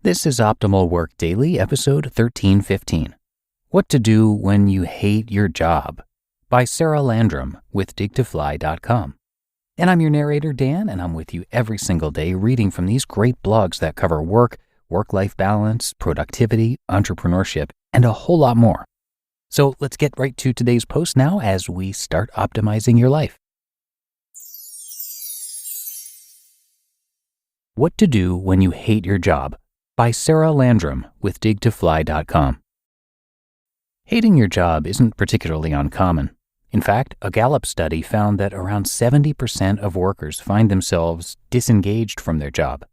This is Optimal Work Daily, episode 1315. What to Do When You Hate Your Job by Sarah Landrum with digtofly.com. And I'm your narrator, Dan, and I'm with you every single day reading from these great blogs that cover work, work-life balance, productivity, entrepreneurship, and a whole lot more. So let's get right to today's post now as we start optimizing your life. What to Do When You Hate Your Job by Sarah Landrum with digtofly.com. Hating your job isn't particularly uncommon. In fact, a Gallup study found that around 70% of workers find themselves disengaged from their job.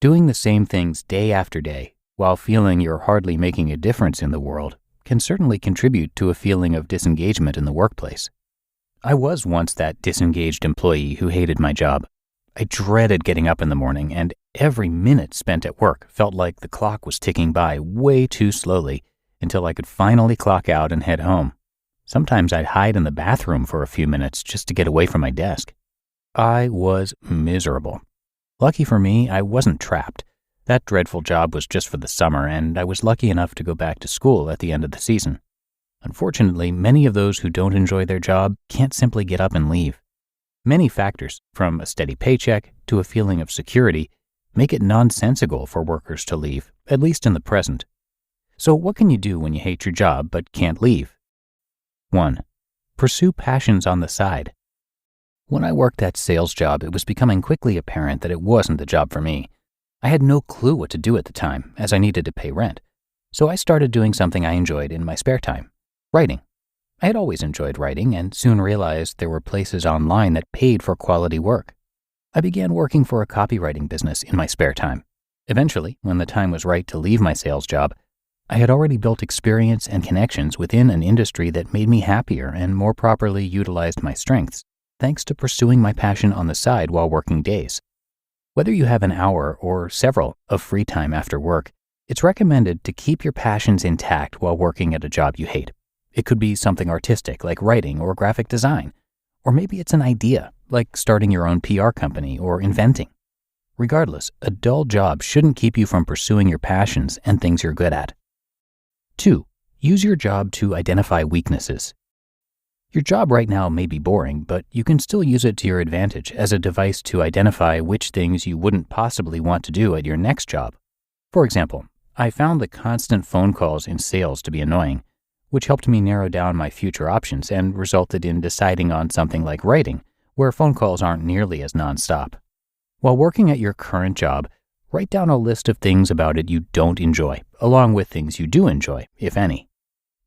Doing the same things day after day while feeling you're hardly making a difference in the world can certainly contribute to a feeling of disengagement in the workplace. I was once that disengaged employee who hated my job. I dreaded getting up in the morning, and every minute spent at work felt like the clock was ticking by way too slowly until I could finally clock out and head home. Sometimes I'd hide in the bathroom for a few minutes just to get away from my desk. I was miserable. Lucky for me, I wasn't trapped. That dreadful job was just for the summer, and I was lucky enough to go back to school at the end of the season. Unfortunately, many of those who don't enjoy their job can't simply get up and leave. Many factors, from a steady paycheck to a feeling of security, make it nonsensical for workers to leave, at least in the present. So what can you do when you hate your job but can't leave? 1. Pursue passions on the side. When I worked that sales job, it was becoming quickly apparent that it wasn't the job for me. I had no clue what to do at the time, as I needed to pay rent. So I started doing something I enjoyed in my spare time: writing. I had always enjoyed writing and soon realized there were places online that paid for quality work. I began working for a copywriting business in my spare time. Eventually, when the time was right to leave my sales job, I had already built experience and connections within an industry that made me happier and more properly utilized my strengths, thanks to pursuing my passion on the side while working days. Whether you have an hour or several of free time after work, it's recommended to keep your passions intact while working at a job you hate. It could be something artistic like writing or graphic design, or maybe it's an idea like starting your own PR company or inventing. Regardless, a dull job shouldn't keep you from pursuing your passions and things you're good at. 2. Use your job to identify weaknesses. Your job right now may be boring, but you can still use it to your advantage as a device to identify which things you wouldn't possibly want to do at your next job. For example, I found the constant phone calls in sales to be annoying, which helped me narrow down my future options and resulted in deciding on something like writing, where phone calls aren't nearly as nonstop. While working at your current job, write down a list of things about it you don't enjoy, along with things you do enjoy, if any.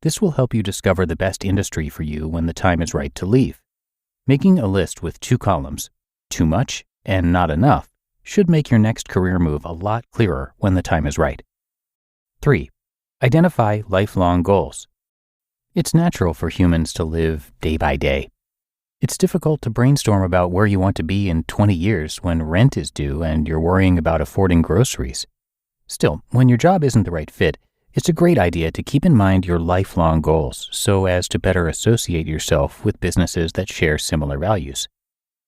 This will help you discover the best industry for you when the time is right to leave. Making a list with 2 columns, too much and not enough, should make your next career move a lot clearer when the time is right. 3. Identify lifelong goals. It's natural for humans to live day by day. It's difficult to brainstorm about where you want to be in 20 years when rent is due and you're worrying about affording groceries. Still, when your job isn't the right fit, it's a great idea to keep in mind your lifelong goals so as to better associate yourself with businesses that share similar values.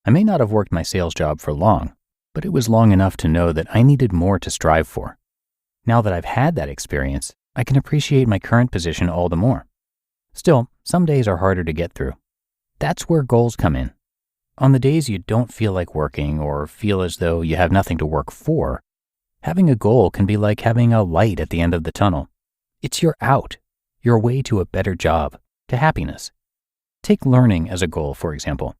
I may not have worked my sales job for long, but it was long enough to know that I needed more to strive for. Now that I've had that experience, I can appreciate my current position all the more. Still, some days are harder to get through. That's where goals come in. On the days you don't feel like working or feel as though you have nothing to work for, having a goal can be like having a light at the end of the tunnel. It's your out, your way to a better job, to happiness. Take learning as a goal, for example.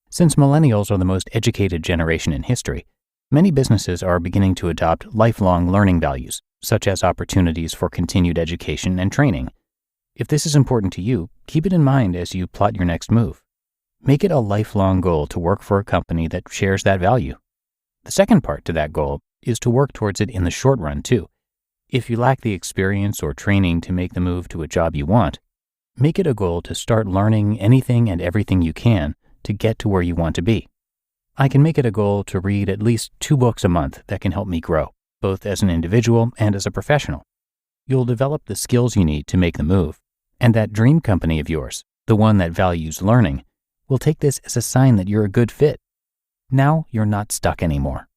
Since millennials are the most educated generation in history, many businesses are beginning to adopt lifelong learning values, such as opportunities for continued education and training. If this is important to you, keep it in mind as you plot your next move. Make it a lifelong goal to work for a company that shares that value. The second part to that goal is to work towards it in the short run too. If you lack the experience or training to make the move to a job you want, make it a goal to start learning anything and everything you can to get to where you want to be. I can make it a goal to read at least 2 books a month that can help me grow, both as an individual and as a professional. You'll develop the skills you need to make the move. And that dream company of yours, the one that values learning, will take this as a sign that you're a good fit. Now you're not stuck anymore.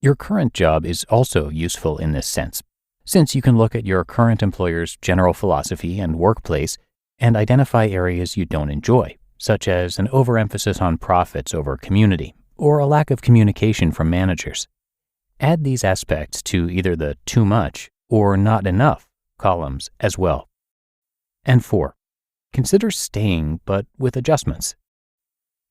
Your current job is also useful in this sense, since you can look at your current employer's general philosophy and workplace and identify areas you don't enjoy, such as an overemphasis on profits over community or a lack of communication from managers. Add these aspects to either the too much or not enough columns as well. And 4, consider staying but with adjustments.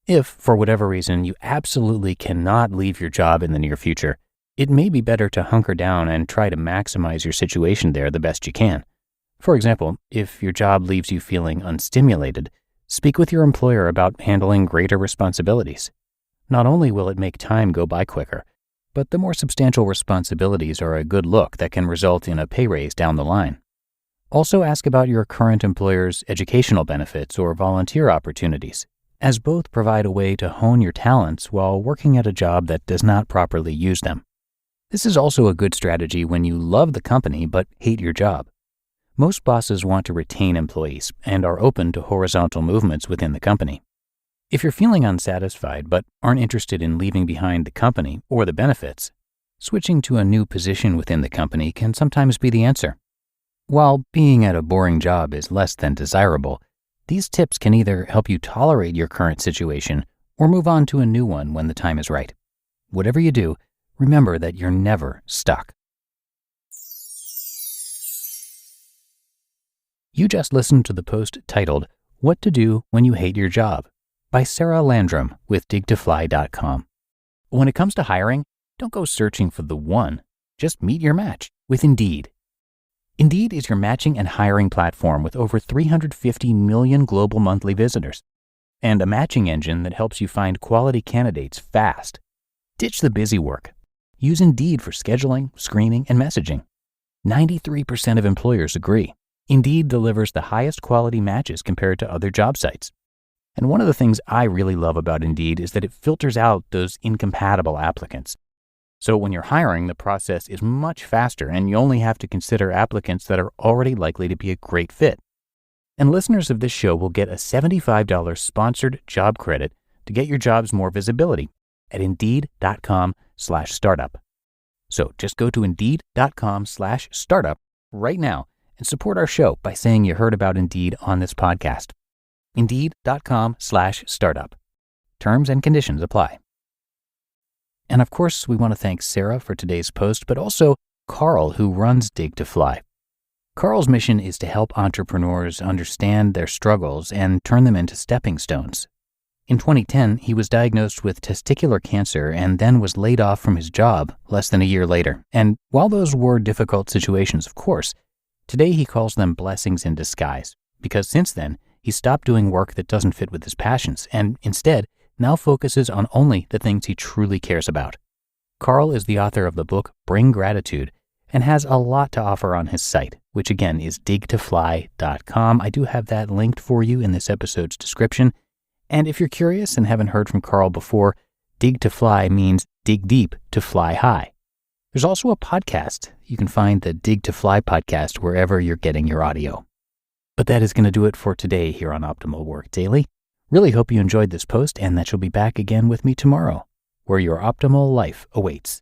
If, for whatever reason, you absolutely cannot leave your job in the near future, it may be better to hunker down and try to maximize your situation there the best you can. For example, if your job leaves you feeling unstimulated, speak with your employer about handling greater responsibilities. Not only will it make time go by quicker, but the more substantial responsibilities are a good look that can result in a pay raise down the line. Also ask about your current employer's educational benefits or volunteer opportunities, as both provide a way to hone your talents while working at a job that does not properly use them. This is also a good strategy when you love the company but hate your job. Most bosses want to retain employees and are open to horizontal movements within the company. If you're feeling unsatisfied but aren't interested in leaving behind the company or the benefits, switching to a new position within the company can sometimes be the answer. While being at a boring job is less than desirable, these tips can either help you tolerate your current situation or move on to a new one when the time is right. Whatever you do, remember that you're never stuck. You just listened to the post titled, "What to Do When You Hate Your Job?" by Sarah Landrum with digtofly.com. When it comes to hiring, don't go searching for the one. Just meet your match with Indeed. Indeed is your matching and hiring platform with over 350 million global monthly visitors and a matching engine that helps you find quality candidates fast. Ditch the busy work. Use Indeed for scheduling, screening, and messaging. 93% of employers agree. Indeed delivers the highest quality matches compared to other job sites. And one of the things I really love about Indeed is that it filters out those incompatible applicants. So when you're hiring, the process is much faster and you only have to consider applicants that are already likely to be a great fit. And listeners of this show will get a $75 sponsored job credit to get your jobs more visibility at Indeed.com/startup. So just go to Indeed.com/startup right now and support our show by saying you heard about Indeed on this podcast. Indeed.com/startup. Terms and conditions apply. And of course, we want to thank Sarah for today's post, but also Carl, who runs Dig to Fly. Carl's mission is to help entrepreneurs understand their struggles and turn them into stepping stones. In 2010, he was diagnosed with testicular cancer and then was laid off from his job less than a year later. And while those were difficult situations, of course, today he calls them blessings in disguise, because since then, he stopped doing work that doesn't fit with his passions and instead now focuses on only the things he truly cares about. Carl is the author of the book Bring Gratitude and has a lot to offer on his site, which again is digtofly.com. I do have that linked for you in this episode's description. And if you're curious and haven't heard from Carl before, Dig to Fly means dig deep to fly high. There's also a podcast. You can find the Dig to Fly podcast wherever you're getting your audio. But that is going to do it for today here on Optimal Work Daily. Really hope you enjoyed this post and that you'll be back again with me tomorrow, where your optimal life awaits.